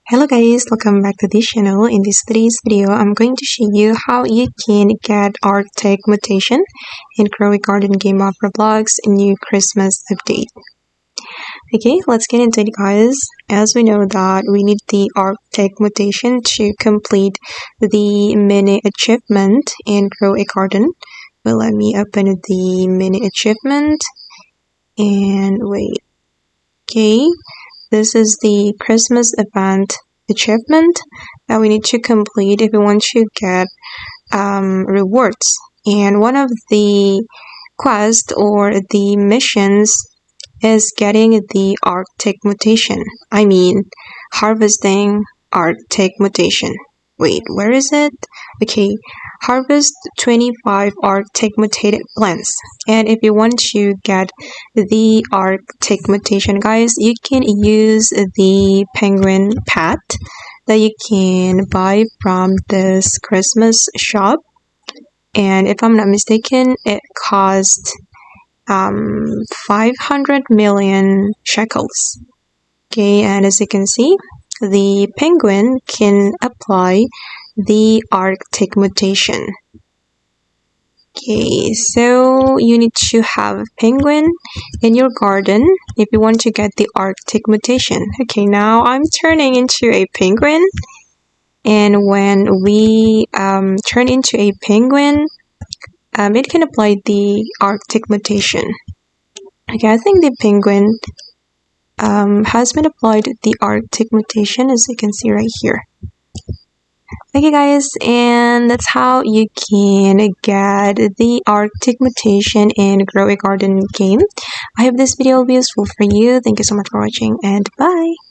Hello guys, welcome back to this channel. In today's video, I'm going to show you how you can get ARCTIC Mutation in Garden game of Roblox new Christmas update. Okay, let's get into it guys. As we know that we need the ARCTIC Mutation to complete the mini achievement in Grow a Garden. Well, let me open the mini achievement and wait. Okay, this is the Christmas event achievement that we need to complete if we want to get rewards. And one of the quests or the missions is getting the ARCTIC Mutation. I mean, harvesting ARCTIC Mutation. Wait, where is it? Okay, harvest 25 ARCTIC mutated plants. And if you want to get the ARCTIC Mutation, guys, you can use the penguin pet that you can buy from this Christmas shop. And if I'm not mistaken, it cost 500 million shekels. Okay, and as you can see, the penguin can apply the ARCTIC Mutation. Okay, so you need to have a penguin in your garden if you want to get the ARCTIC Mutation. Okay, now I'm turning into a penguin, and when we turn into a penguin, it can apply the ARCTIC Mutation. Okay, I think the penguin has been applied the ARCTIC Mutation, as you can see right here. Okay guys, and that's how you can get the ARCTIC Mutation in Grow a Garden game. I hope this video will be useful for you. Thank you so much for watching, and bye!